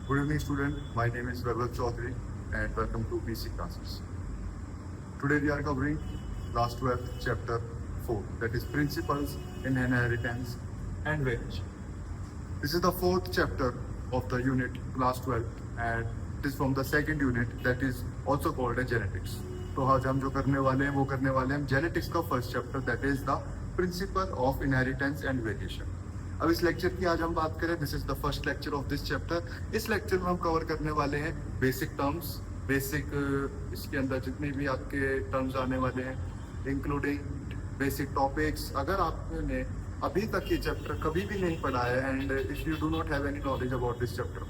Good evening, student. My name is Vaibhav Chaudhary, and welcome to BC classes. Today we are covering class 12, chapter 4, that is Principles in Inheritance and Variation. This is the fourth chapter of the unit class 12, and it is from the second unit that is also called as genetics. तो आज हम जो करने वाले हैं वो करने वाले हैं जेनेटिक्स का first chapter that is the principle of inheritance and variation. अब इस लेक्चर की आज हम बात करें, this is the first lecture of this chapter. इस लेक्चर में हम कवर करने वाले हैं बेसिक टर्म्स, बेसिक इसके अंदर जितने भी आपके टर्म्स आने वाले हैं इंक्लूडिंग बेसिक टॉपिक्स. अगर आपने अभी तक ये चैप्टर कभी भी नहीं पढ़ा है and if you do not have any knowledge about this chapter,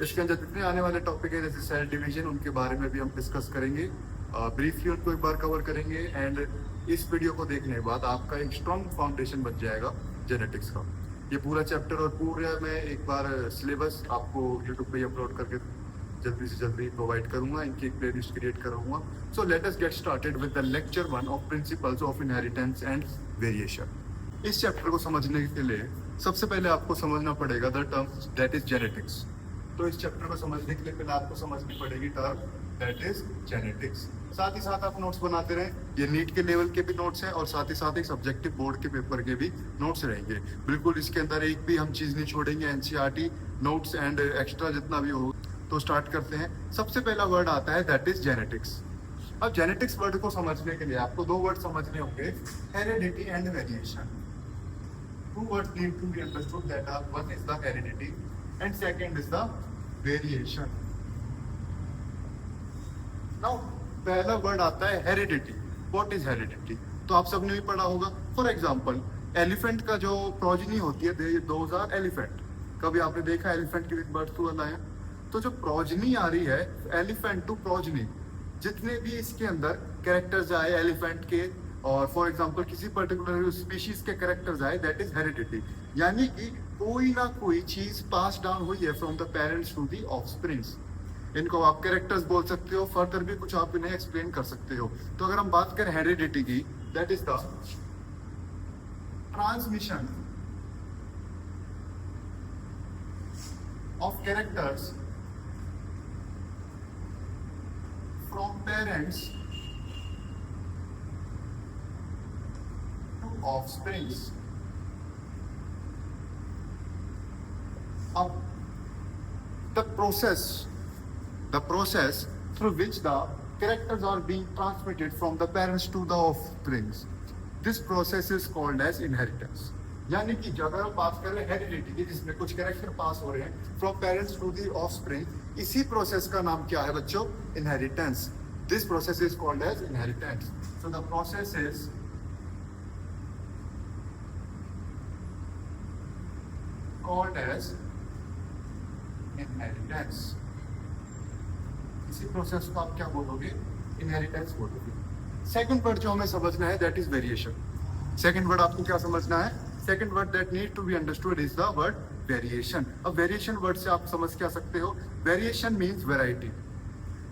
इसके अंदर जितने आने वाले टॉपिक है जैसे सेल डिवीजन, उनके बारे में भी हम डिस्कस करेंगे, ब्रीफली उनको एक बार कवर करेंगे. एंड इस वीडियो को देखने के बाद आपका एक स्ट्रॉन्ग फाउंडेशन बन जाएगा जेनेटिक्स का. ये पूरा चैप्टर और पूरा मैं एक बार सिलेबस आपको यूट्यूब पे अपलोड करके जल्दी से जल्दी प्रोवाइड करूंगा, इनकी एक प्लेलिस्ट क्रिएट करूंगा. So let us get started with the lecture 1 of principles of inheritance and variation. इस चैप्टर को समझने के लिए सबसे पहले आपको समझना पड़ेगा the term that is genetics. तो इस चैप्टर को समझने के लिए पहले आपको समझनी पड़ेगी टर्म दैट इज जेनेटिक्स. साथ ही साथ आप नोट्स बनाते रहें. ये नीट के लेवल के भी नोट्स हैं और साथ ही साथ एक सब्जेक्टिव बोर्ड के पेपर के भी नोट्स रहेंगे. बिल्कुल इसके अंदर एक भी हम चीज़ नहीं छोड़ेंगे. एनसीईआरटी नोट्स एंड एक्स्ट्रा जितना भी हो. तो स्टार्ट करते हैं. सबसे पहला वर्ड आता है दैट इज जेनेटिक्स. अब जेनेटिक्स वर्ड को समझने के लिए आपको दो वर्ड समझने होंगे, heredity and variation. Two words need to be understood that are one is the heredity and second is the variation. Now पहला वर्ड आता है हेरिडिटी. What is heredity? तो आप सबने भी पढ़ा होगा. फॉर एग्जांपल एलिफेंट का जो प्रोजनी होती है दोज आर एलिफेंट. कभी आपने देखा एलिफेंट के बर्थ टू आया? तो जो प्रोजनी आ रही है एलिफेंट टू प्रोजनी, जितने भी इसके अंदर कैरेक्टर्स आए एलिफेंट के और फॉर एग्जांपल किसी पर्टिकुलर स्पीशीज के कैरेक्टर्स आए, दैट इज हेरिडिटी. यानी कि कोई ना कोई चीज पास डाउन हुई है from the parents to the offsprings. इनको आप कैरेक्टर्स बोल सकते हो, फर्दर भी कुछ आप इन्हें एक्सप्लेन कर सकते हो. तो अगर हम बात करें हेरिडिटी की, that is the transmission of characters from parents offsprings. The process through which the characters are being transmitted from the parents to the offsprings, this process is called as inheritance. यानी कि अगर हम बात करें heredity की, जिसमें कुछ character पास हो रहे हैं from parents to the offspring, इसी प्रोसेस का नाम क्या है बच्चों? Inheritance. This process is called as inheritance. So the process is called as inheritance. इसी प्रोसेस को आप क्या बोलोगे? इनहेरिटेंस बोलोगे. सेकंड वर्ड जो हमें समझना है that is variation. Second word आपको क्या समझना है? Second word that need to be understood is the word variation. अब वेरिएशन वर्ड से आप समझ क्या सकते हो? Variation means variety.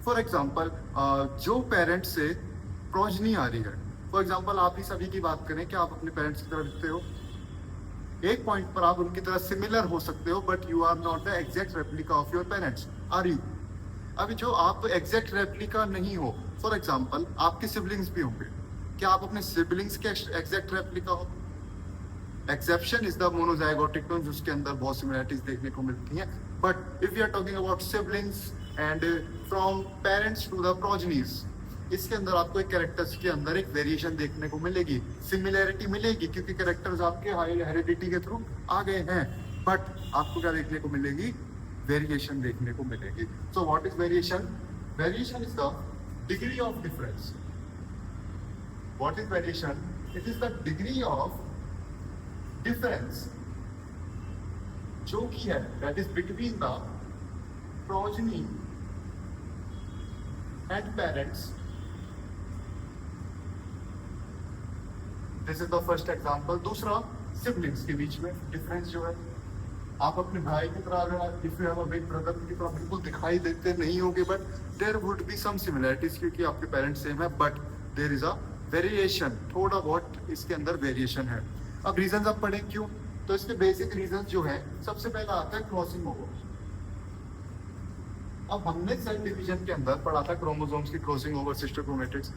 For example जो पेरेंट से प्रोजनी आ रही है, फॉर एग्जाम्पल आप ही सभी की बात करें, क्या आप अपने पेरेंट्स की तरह दिखते हो? एक पॉइंट पर आप उनकी तरह सिमिलर हो सकते हो, but you are not the exact replica of your parents. Are you? अभी जो आप एग्जैक्ट रेप्लिका नहीं हो, फॉर एग्जांपल आपके सिबलिंग्स भी होंगे, क्या आप अपने सिबलिंग्स के एग्जैक्ट रेप्लिका हो? Exception is the monozygotic twins, उसके अंदर बहुत सिमिलरिटीज देखने को मिलती हैं. But if you are talking about siblings and from parents to the progenies, इसके अंदर आपको एक कैरेक्टर्स के अंदर एक वेरिएशन देखने को मिलेगी, सिमिलैरिटी मिलेगी, क्योंकि कैरेक्टर्स आपके हेरिडिटी के थ्रू आ गए हैं. बट आपको क्या देखने को मिलेगी? वेरिएशन देखने को मिलेगी. So what is variation? Variation is the degree of difference. What is variation? It is the degree of difference जो कि है that is between the progeny and parents. This is the first example. दूसरा, siblings के बीच में difference जो है, आप अपने भाई की तरह अगर if you have a big brother की तरह बिल्कुल दिखाई देते नहीं होंगे, but there would be some similarities क्योंकि आपके पेरेंट्स सेम है, but there is a variation. थोड़ा बहुत इसके अंदर वेरिएशन है. अब रीजन आप पढ़ें क्यों? तो इसके बेसिक रीजन जो है, सबसे पहला आता है क्रॉसिंग ओवर. अब हमने सेल डिवीजन के अंदर पढ़ा था क्रोमोसोम्स की crossing over, sister chromatids,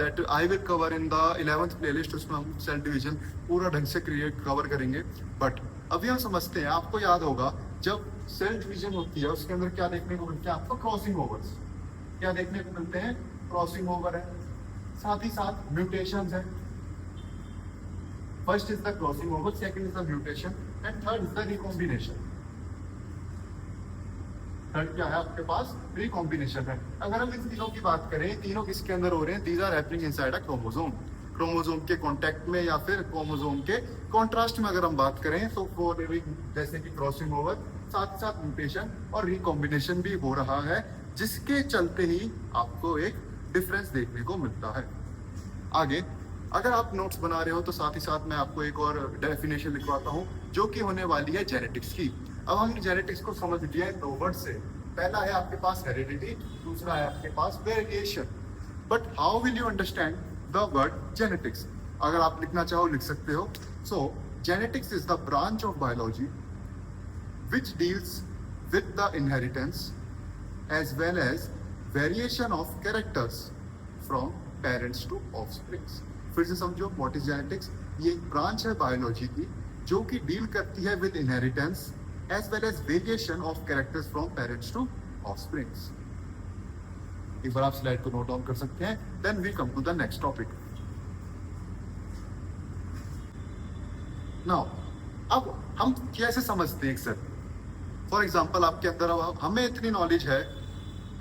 that I will cover in the 11th playlist. उसमें हम सेल डिवीजन पूरा ढंग से कवर करेंगे। बट अभी हम समझते हैं, आपको याद होगा जब सेल डिवीजन होती है उसके अंदर क्या देखने को मिलता है आपको? Crossing overs. क्या देखने को मिलते हैं? क्रॉसिंग ओवर है, साथ ही साथ म्यूटेशंस है। First is the crossing over, second is the mutation and third is the recombination. Third क्या है आपके पास? रिकॉम्बिनेशन है। अगर हम इन तीनों की बात करें, तीनों किसके अंदर हो रहे हैं? These are happening inside a chromosome. Chromosome के कांटेक्ट में या फिर क्रोमोसोम के कॉन्ट्रास्ट में अगर हम बात करें तो फॉर जैसे कि क्रॉसिंग ओवर, साथ ही साथ म्यूटेशन और रिकॉम्बिनेशन भी हो रहा है, जिसके चलते ही आपको एक डिफरेंस देखने को मिलता है। आगे अगर आप नोट्स बना रहे हो तो साथ ही साथ मैं आपको एक और डेफिनेशन लिखवाता हूँ जो कि होने वाली है जेनेटिक्स की। अब हम जेनेटिक्स को समझ लिया है दो वर्ड से। पहला है आपके पास हेरिडिटी, दूसरा है आपके पास variation. But how will you understand the word genetics? अगर आप लिखना चाहो लिख सकते हो। So genetics is the branch of biology which deals with the inheritance as well as variation of characters from parents to offspring। फिर से समझो, व्हाट इज जेनेटिक्स? ये एक ब्रांच है बायोलॉजी की जो कि डील करती है with inheritance as well as variation of characters from parents to offsprings. एक बार आप स्लाइड को नोट डाउन कर सकते हैं। Then we come to the next topic. Now अब हम कैसे समझते हैं सर? फॉर एग्जाम्पल आपके अंदर हमें इतनी नॉलेज है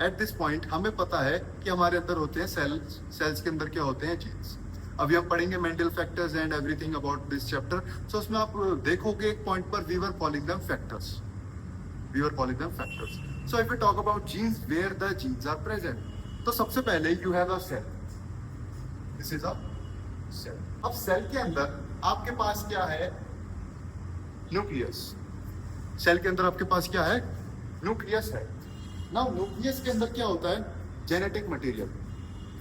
एट दिस पॉइंट, हमें पता है कि हमारे अंदर होते हैं सेल्स, सेल्स के अंदर क्या होते हैं? जीन्स। अभी हम पढ़ेंगे mental factors and everything about this chapter. So उसमें आप देखोगे एक पॉइंट पर we were calling them factors, we were calling them factors. So if we talk about genes, where the genes are present, तो सबसे पहले you have a cell, this is a cell. अब cell के अंदर आपके पास क्या है? न्यूक्लियस। सेल के अंदर आपके पास क्या है? न्यूक्लियस है। नाउ न्यूक्लियस के अंदर क्या होता है? Genetic material.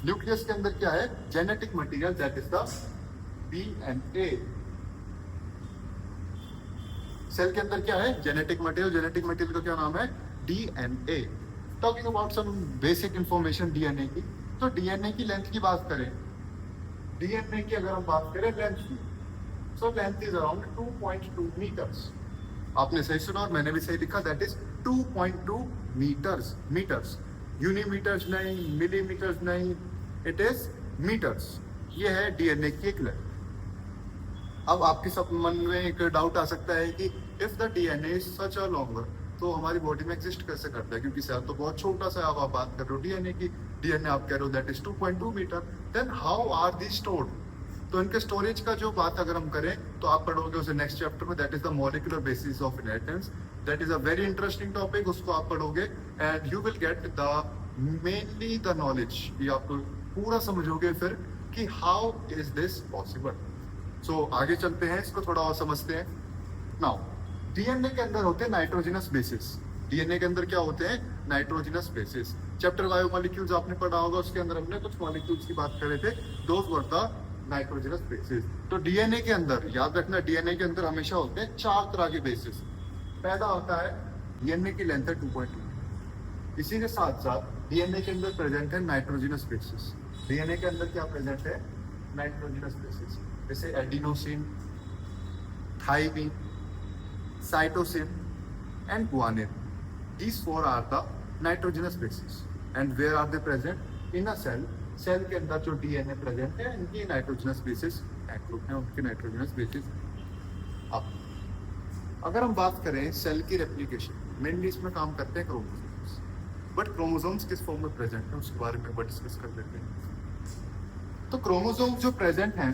न्यूक्लियस के अंदर क्या है? Genetic material, that is the DNA. Cell के अंदर क्या है? Genetic material. जेनेटिक मटेरियल का क्या नाम है? DNA. Talking about some basic information DNA की, तो डीएनए की लेंथ की बात करें, डीएनए की अगर हम बात करें लेंथ की, so length is around 2.2 meters. आपने सही सुना और मैंने भी सही लिखा, दैट इज 2.2 मीटर्स। मीटर्स, यूनिमीटर्स नहीं, मिलीमीटर्स नहीं, इट इज मीटर्स। ये है डीएनए की एक लेंथ। अब आपके सब मन में एक डाउट आ सकता है कि if the DNA is such a longer, तो हमारी बॉडी में एग्जिस्ट कैसे करता है? क्योंकि सेल तो बहुत छोटा सा है। अब आप बात कर रहे हो डीएनए की, डीएनए आप कह रहे हो that is 2.2 meter, then how are they stored? तो इनके स्टोरेज का जो बात अगर हम करें तो आप पढ़ोगे उसे नेक्स्ट चैप्टर में, that is the molecular basis of inheritance. That is a very interesting topic, उसको आप पढ़ोगे and you will get the mainly the knowledge, ये आप पूरा समझोगे फिर कि हाउ इज दिस पॉसिबल। सो आगे चलते हैं, इसको थोड़ा और समझते हैं। नाउ डीएनए के अंदर होते हैं नाइट्रोजनस बेसिस। डीएनए के अंदर क्या होते हैं? Nitrogenous bases. चैप्टर बायोमोलिक्यूल्स आपने पढ़ा होगा, उसके अंदर हमने कुछ मॉलिक्यूल्स की बात कर रहे थे, those were the nitrogenous bases. तो डीएनए के अंदर याद रखना, डीएनए के अंदर हमेशा होते हैं 4 तरह के बेसिस। पहला होता है डीएनए की लेंथ है 2.2। इसी के साथ साथ डीएनए के अंदर प्रेजेंट है नाइट्रोजनस बेसिस। डीएनए के अंदर क्या प्रेजेंट है? नाइट्रोजनस बेसिस, जैसे adenosine, thymine, cytosine and guanine. These 4 are the nitrogenous bases. And where are they present? In a cell. Cell के अंदर जो डीएनए प्रेजेंट है, इनकी नाइट्रोजनस बेसिस ग्रुप है, उनकी नाइट्रोजनस बेसिस। अब अगर हम बात करें सेल की रेप्लिकेशन, मेनली इसमें काम करते हैं क्रोमोसोम्स। बट क्रोमोसोम्स किस फॉर्म में प्रेजेंट है उसके बारे में डिस्कस कर लेते हैं। तो क्रोमोसोम्स जो प्रेजेंट हैं,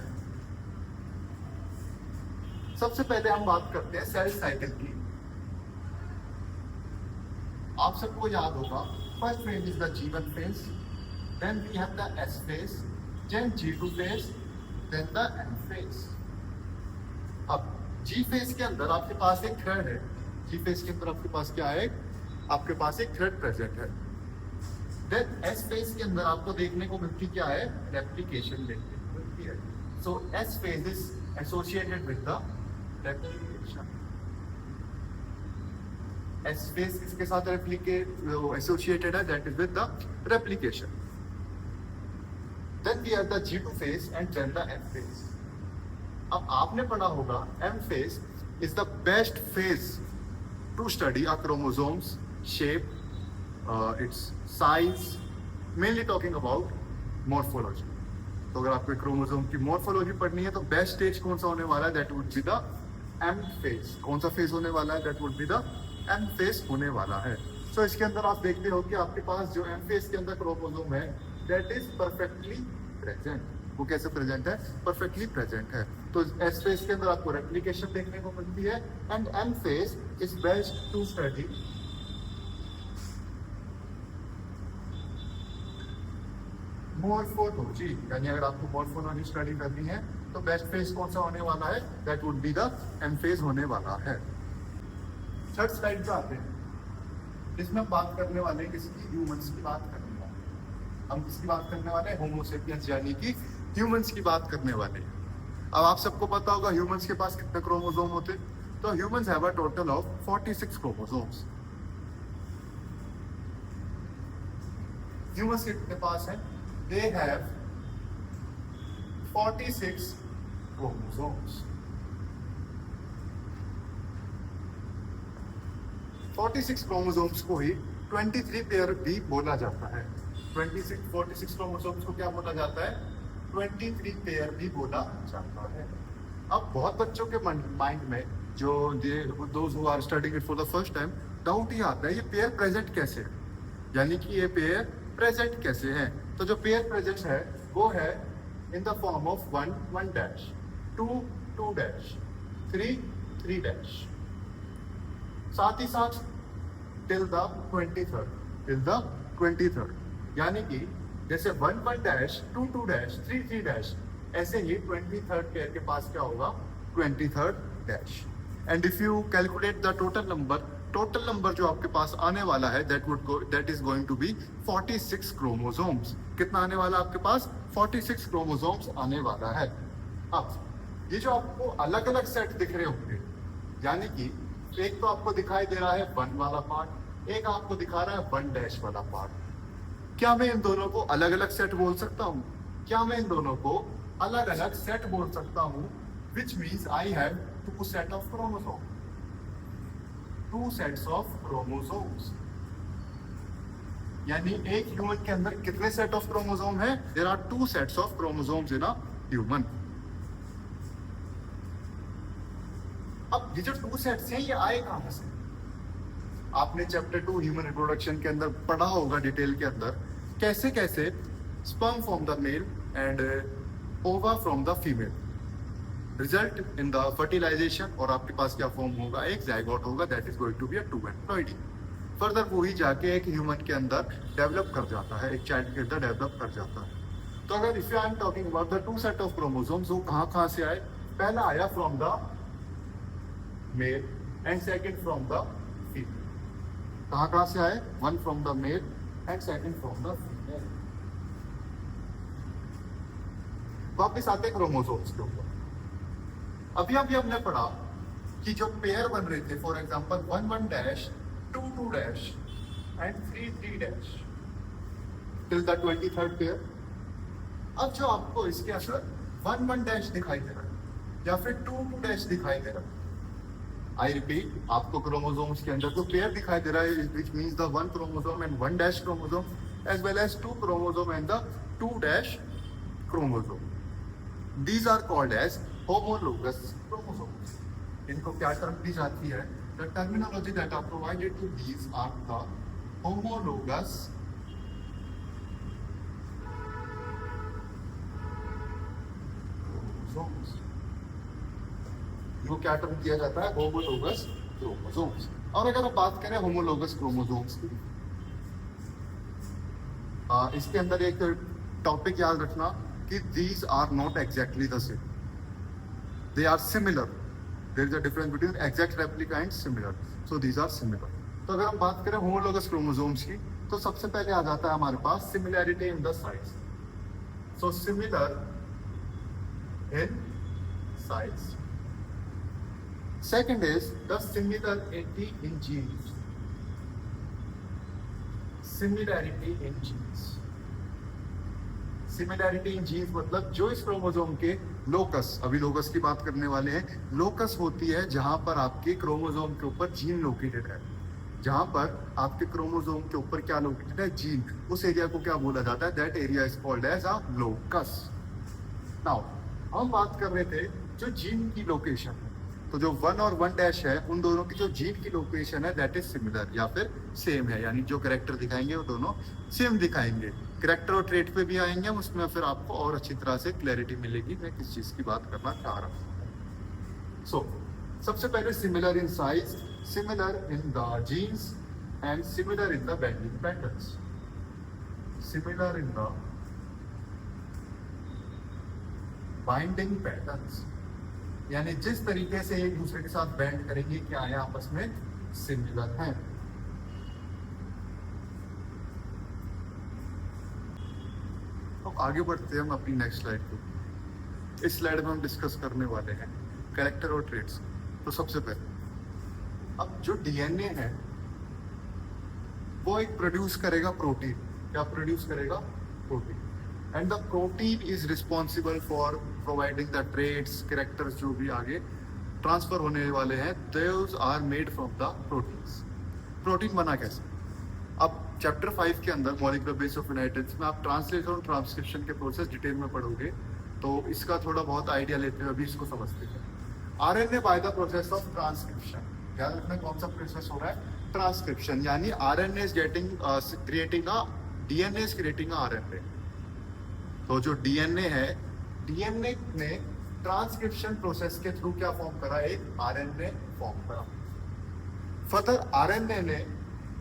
सबसे पहले हम बात करते हैं सेल साइकिल की। आप सबको याद होगा, first phase is the G1 phase, then we have the S phase, then G2 phase, then the N phase। अब G phase के अंदर आपके पास एक थ्रेड है। G phase के अंदर आपके पास क्या है? आपके पास एक थ्रेड प्रेजेंट है। Then S phase के अंदर आपको देखने को मिलती क्या है? रेप्लिकेशन देखने को मिलती है। So S phase is associated with the replication। S phase किसके साथ एसोसिएटेड है, that is with the replication. Then we have the G2 phase and then the M phase. अब आपने पढ़ा होगा M phase is the best phase to study a chromosomes shape, its size, mainly talking about morphology. तो अगर आपको chromosome की morphology पढ़नी है तो बेस्ट स्टेज कौन सा होने वाला है, that would be the M phase. कौन सा फेज होने वाला है, that would be the M phase होने वाला है. सो इसके अंदर आप देखते हो कि आपके पास जो M phase के अंदर क्रोमोसोम है दैट इज परफेक्टली प्रेजेंट. वो कैसे प्रेजेंट है, परफेक्टली प्रेजेंट है. तो एस फेज के अंदर आपको रेप्लिकेशन देखने को मिलती है and M phase is best to study morphology. यानी अगर आपको मॉर्फोलॉजी स्टडी करनी है तो बेस्ट फेज कौन सा होने वाला है, that would be the M phase होने वाला है. थर्ड स्लाइड पे आते हैं, इसमें बात करने वाले हैं किसकी, ह्यूमंस की बात करने वाले. हम किसकी बात करने वाले हैं, होमोसेपियंस यानी कि ह्यूमंस की बात करने वाले हैं. अब आप सबको पता होगा ह्यूमंस के पास कितने क्रोमोसोम होते हैं. तो humans have a total of 46 chromosomes. Humans के कितने पास है, they have 46 chromosomes. 46 chromosomes को ही 23 पेयर भी बोला जाता है. 46 chromosomes को क्या बोला जाता है, 23 पेयर भी बोला जाता है. अब बहुत बच्चों के माइंड में जो those who are studying it for the first time doubt ये आता है, ये पेयर प्रेजेंट कैसे है, यानी कि ये पेयर प्रेजेंट कैसे है. तो जो पेयर प्रेजेंट है वो है in the form of 1 1 dash, 2 2 dash, 3 3 dash, साथ ही साथ टिल द 23rd. यानी कि जैसे 1 1 डैश, 2 2 डैश, 3 3 डैश, ऐसे ही 23rd पेयर के पास क्या होगा, 23rd dash. And if you calculate the total number जो आपके पास आने वाला है that is going to be 46 chromosomes. कितना आने वाला आपके पास, 46 क्रोमोसोम्स आने वाला है. अब ये जो आपको अलग अलग सेट दिख रहे होंगे, यानी कि एक तो आपको दिखाई दे रहा है 1 वाला पार्ट, एक आपको दिखा रहा है 1 डैश वाला पार्ट. क्या मैं इन दोनों को अलग अलग सेट बोल सकता हूँ, क्या मैं इन दोनों को अलग अलग सेट बोल सकता हूँ, which means I have 2 set of chromosome, 2 sets of chromosomes. यानी एक ह्यूमन के अंदर कितने सेट ऑफ क्रोमोसोम है, there are 2 sets of chromosomes in a human. अब ये जो 2 सेट्स हैं ये आए कहां से, आपने चैप्टर 2 ह्यूमन रिप्रोडक्शन के अंदर पढ़ा होगा डिटेल के अंदर, कैसे कैसे sperm from the male and ova from the female result in the fertilization, और आपके पास क्या फॉर्म होगा, एक जाइगोट होगा, that is going to be a 2 एम्प्लॉयडी. फर्दर वो ही जाके एक ह्यूमन के अंदर डेवलप कर जाता है, एक चाइल्ड के अंदर डेवलप कर जाता है. तो अगर if I am talking about the 2 set of chromosomes, वो कहाँ से आए, पहला आया from the male and second from the female. कहाँ से आए, 1 from the male and second from the female. वापिस आते क्रोमोसोम्स के ऊपर. अभी हमने पढ़ा कि जो पेयर बन रहे थे, for example 1 1 dash, 2 2 dash and 3 3 dash till the 23rd pair. अब जो आपको इसके अंदर 1 1 डैश दिखाई दे रहा है या फिर 2 2 डैश दिखाई दे रहा है, आई रिपीट, आपको क्रोमोसोम्स के अंदर तो पेयर दिखाई दे रहा है, which means the 1 chromosome and 1 dash chromosome as well as 2 chromosome and the 2 dash chromosome. These are called as homologous chromosomes. इनको क्या टर्म दी जाती है, the terminology that are provided to these are the homologous chromosomes. इनको क्या term दिया जाता है, homologous chromosomes. और अगर हम बात करें homologous chromosomes की, इसके अंदर एक टॉपिक याद रखना कि these are not exactly the same. They are similar. There is a difference between exact replica and similar. So these are similar. तो अगर हम बात करें homologous chromosomes की, तो सबसे पहले आ जाता है हमारे पास similarity in the size. So similar in size. Second is the similarity in genes. Similarity in genes. Similarity in genes मतलब जो इस क्रोमोसोम के लोकस, अभी लोकस की बात करने वाले हैं, लोकस होती है जहां पर आपके क्रोमोसोम के ऊपर जीन लोकेटेड है। जहां पर आपके क्रोमोसोम के ऊपर क्या लोकेटेड है, जीन, उस एरिया को क्या बोला जाता है, that area is called as a locus. Now हम बात कर रहे थे जो जीन की लोकेशन है, तो जो 1 और 1' है उन दोनों की जो जीन की लोकेशन है दैट इज सिमिलर या फिर सेम है, यानी जो कैरेक्टर दिखाएंगे वो दोनों सेम दिखाएंगे। कैरेक्टर और ट्रेट पे भी आएंगे हम, उसमें फिर आपको और अच्छी तरह से क्लैरिटी मिलेगी मैं किस चीज की बात करना चाह रहा हूँ। सो सबसे पहले similar in size, similar in the genes and similar in the banding patterns. Similar in the binding patterns, यानी जिस तरीके से एक दूसरे के साथ बैंड करेंगे क्या है, आपस में सिमिलर हैं। अब आगे बढ़ते हैं हम अपनी नेक्स्ट स्लाइड को। इस स्लाइड में हम डिस्कस करने वाले हैं कैरेक्टर और ट्रेट्स। तो सबसे पहले अब जो डीएनए है वो एक प्रोड्यूस करेगा प्रोटीन। क्या प्रोड्यूस करेगा? Protein. And the protein is responsible for providing the traits, characters जो भी आगे ट्रांसफर होने वाले हैं, those are made from the proteins. Protein बना कैसे? अब चैप्टर 5 के अंदर मॉलिक्यूलर बेस ऑफ इनहेरिटेंस में आप ट्रांसलेशन और ट्रांसक्रिप्शन के प्रोसेस डिटेल में पढ़ोगे, तो इसका थोड़ा बहुत आइडिया लेते हुए अभी इसको समझते हैं। RNA by the process of transcription, ध्यान रखना कौन सा प्रोसेस हो रहा है? ट्रांसक्रिप्शन, यानी RNA is getting creating a DNA is creating a RNA. तो जो डीएनए है, डीएनए ने ट्रांसक्रिप्शन प्रोसेस के थ्रू क्या फॉर्म करा? एक आरएनए फॉर्म करा। फर्दर आरएनए ने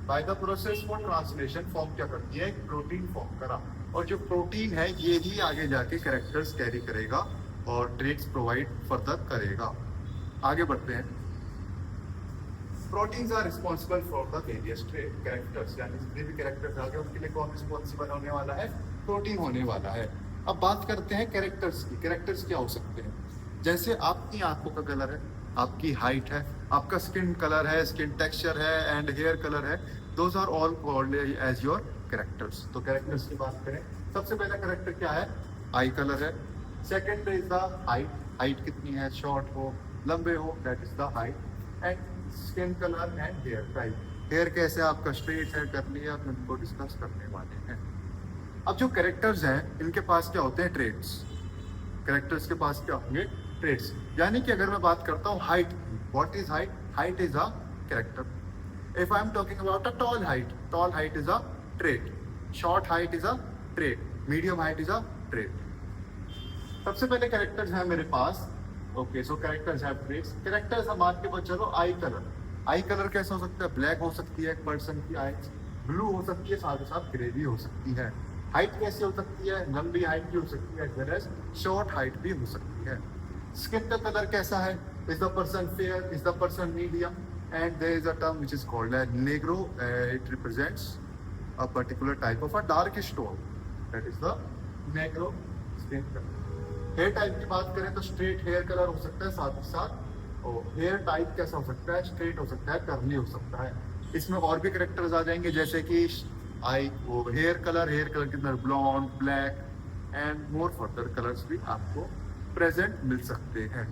by the process for translation form क्या कर दिया? एक प्रोटीन फॉर्म करा। और जो प्रोटीन है ये ही आगे जाके कैरेक्टर्स कैरी करेगा और ट्रेट्स प्रोवाइड फर्दर करेगा। आगे बढ़ते हैं। Proteins are responsible for the various trait characters, यानी जितने भी कैरेक्टर्स आ गए उनके लिए कौन रिस्पॉन्सिबल होने वाला है? प्रोटीन होने वाला है। अब बात करते हैं कैरेक्टर्स की। कैरेक्टर्स क्या हो सकते हैं? जैसे आपकी आंखों का कलर है, आपकी हाइट है, आपका स्किन कलर है, स्किन टेक्सचर है एंड हेयर कलर है, those are all called as your characters. तो कैरेक्टर्स की बात करें, सबसे पहला कैरेक्टर क्या है? आई कलर है। Second is the height, height कितनी है, शॉर्ट हो, लंबे हो, that is the height. And skin colour and hair type, hair कैसे आपका स्ट्रेट है, कर्ली है, हम इनको डिस्कस करने वाले हैं। अब जो कैरेक्टर्स हैं इनके पास क्या होते हैं? ट्रेट्स। कैरेक्टर्स के पास क्या होंगे? ट्रेट्स। यानी कि अगर मैं बात करता हूँ हाइट की, what is height? Height is a character. If I am talking about a tall height is a trait, short height is a trait, medium height is a trait. सबसे पहले कैरेक्टर्स हैं मेरे पास। Okay, so characters have traits. Characters हम मान के चलो आई colour. आई colour कैसा हो सकता है? ब्लैक हो सकती है एक पर्सन की आई, ब्लू हो सकती है, साथ ही साथ ग्रे भी हो सकती है। हाइट कैसी हो सकती है? लंबी हाइट भी हो सकती है, as well as short height भी हो सकती है। स्किन का कलर कैसा है? Is the person fair, is the person medium, and there is a term which is called as negro. It represents a particular type of a darkish tone, that is the negro skin colour. Hair type की बात करें तो straight hair colour हो सकता है, साथ ही साथ hair type कैसा हो सकता है? स्ट्रेट हो सकता है, कर्ली हो सकता है। इसमें और भी कैरेक्टर्स आ जाएंगे जैसे कि आई वो हेयर कलर के अंदर blonde, black and more further colours भी आपको प्रेजेंट मिल सकते हैं।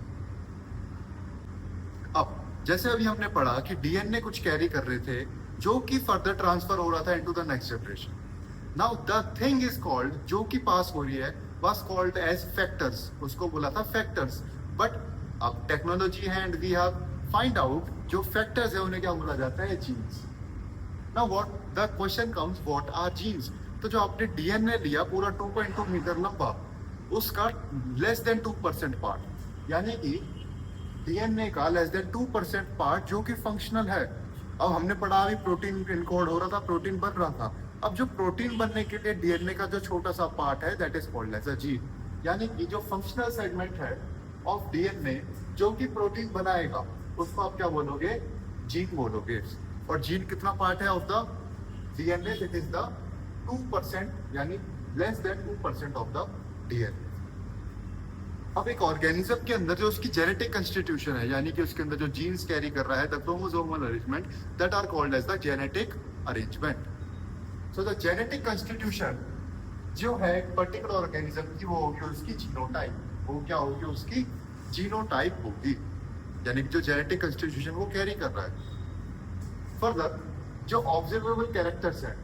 अब जैसे अभी हमने पढ़ा कि डीएनए कुछ कैरी कर रहे थे जो कि फर्दर ट्रांसफर हो रहा था into the next generation. Now the thing is called, जो कि पास हो रही है, was called as factors, उसको बोला था factors, but अब टेक्नोलॉजी है and we have find out जो फैक्टर्स है उन्हें क्या बोला जाता है? Genes. Now what the question comes, what are genes? तो जो आपने डीएनए लिया पूरा 2.2 मीटर लंबा, उसका लेस देन 2% पार्ट, यानी कि डीएनए का लेस देन 2% पार्ट जो कि फंक्शनल है। अब हमने पढ़ा अभी प्रोटीन इनकोड हो रहा था, प्रोटीन बन रहा था। अब जो प्रोटीन बनने के लिए डीएनए का जो छोटा सा पार्ट है that is called as a gene, यानी कि जो फंक्शनल सेगमेंट है ऑफ डीएनए जो कि प्रोटीन बनाएगा उसको आप क्या बोलोगे? जीन बोलोगे। और जीन कितना पार्ट है of the DNA? That is the 2%, यानी less than 2% of the DNA. अब एक ऑर्गेनिज्म के अंदर जो उसकी जेनेटिक कंस्टिट्यूशन है, यानी कि उसके अंदर जो जीन्स कैरी कर रहा है, the chromosomal arrangement, that are called as the genetic arrangement. So the genetic constitution जो है पर्टिकुलर ऑर्गेनिज्म की, वो होगी उसकी जीनोटाइप। वो क्या होगी? उसकी जीनोटाइप होगी, यानी कि जो जेनेटिक कंस्टिट्यूशन वो कैरी कर रहा है। फर्दर जो ऑब्जर्वेबल कैरेक्टर्स हैं,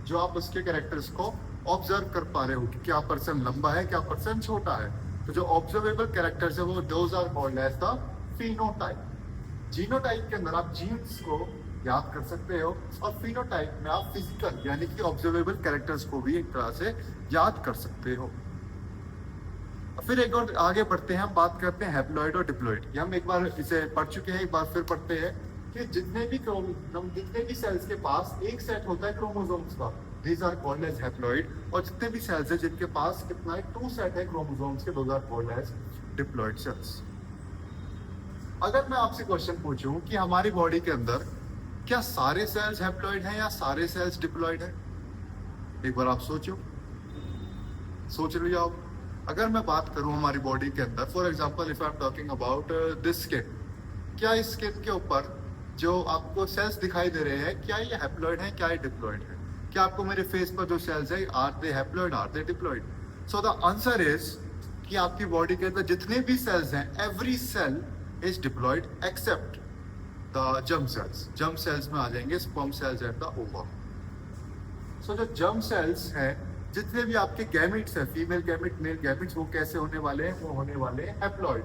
जो आप उसके कैरेक्टर्स को ऑब्जर्व कर पा रहे हो कि क्या पर्सन लंबा है, क्या पर्सन छोटा है, तो जो ऑब्जर्वेबल कैरेक्टर्स है वो those are called as the phenotype. Genotype के अंदर आप जीन्स को याद कर सकते हो, और फिनोटाइप में आप फिजिकल यानी कि ऑब्जर्वेबल कैरेक्टर्स को भी एक तरह से याद कर सकते हो। फिर एक और आगे बढ़ते हैं, हम बात करते हैं हैप्लॉइड और डिप्लॉइड। ये हम एक बार इसे पढ़ चुके हैं, एक बार फिर पढ़ते हैं कि जितने भी सेल्स के पास एक सेट होता है क्रोमोसोम्स का, these are called as haploid, और जितने भी सेल्स हैं जिनके पास कितना है, 2 सेट है क्रोमोसोम्स के, those are called as diploid cells। अगर मैं आपसे क्वेश्चन पूछूं कि हमारी बॉडी के अंदर क्या सारे सेल्स हैप्लॉइड हैं या सारे सेल्स डिप्लॉइड हैं, एक बार आप सोच रही आप। अगर मैं बात करूं हमारी बॉडी के अंदर, for example if I am talking about this skin, क्या इस स्किन के ऊपर जो आपको सेल्स दिखाई दे रहे हैं, क्या ये हैप्लॉइड हैं, क्या ये डिप्लॉइड है? क्या आपको मेरे फेस पर जो सेल्स है, are they haploid, are they diploid? So the answer is कि आपकी बॉडी के अंदर जितने भी सेल्स हैं, every cell is diploid except the germ cells. Germ cells में आ जाएंगे sperm cells and the ovum. So जो जर्म सेल्स हैं, जितने भी आपके गैमिट्स हैं, फीमेल गैमिट, मेल गैमिट्स, वो कैसे होने वाले हैं? वो होने वाले हैं हैप्लॉइड।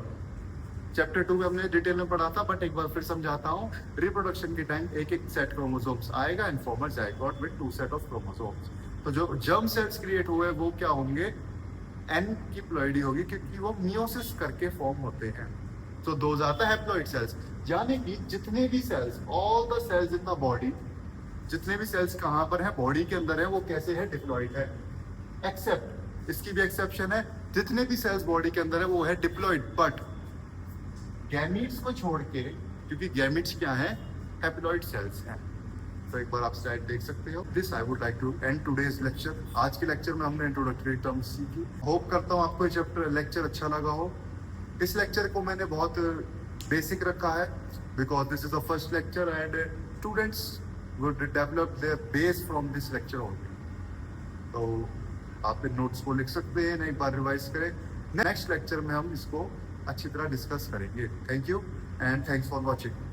चैप्टर 2 में हमने डिटेल में पढ़ा था, बट एक बार फिर समझाता हूँ। रिप्रोडक्शन के टाइम एक एक सेट क्रोमोसोम्स आएगा in form zygote with 2 set of chromosomes. तो जो जर्म सेल्स क्रिएट हुए वो क्या होंगे? एन की प्लॉइडी होगी, क्योंकि वो मियोसिस करके फॉर्म होते हैं। तो those are the haploid cells, यानी कि जितने भी cells, all the cells in the body, जितने भी सेल्स कहाँ पर है, बॉडी के अंदर है, वो कैसे है? डिप्लॉइड है। एक्सेप्ट, इसकी भी एक्सेप्शन है, जितने भी सेल्स बॉडी के अंदर है वो है डिप्लॉइड, बट गैमीट्स को छोड़ के, क्योंकि गैमीट्स क्या है? हैप्लॉइड सेल्स हैं। तो एक बार आप स्लाइड देख सकते हो। This I would like to end today's lecture. आज के लेक्चर में हमने इंट्रोडक्टरी टर्म्स सीखी। होप करता हूँ आपको ये चैप्टर लेक्चर अच्छा लगा हो। इस लेक्चर को मैंने बहुत बेसिक रखा है, because this is the first lecture and students would develop their base from this lecture only. तो आप इन नोट्स को लिख सकते हैं, एक बार रिवाइज करें। नेक्स्ट लेक्चर में हम इसको अच्छी तरह डिस्कस करेंगे। Thank you and thanks for watching.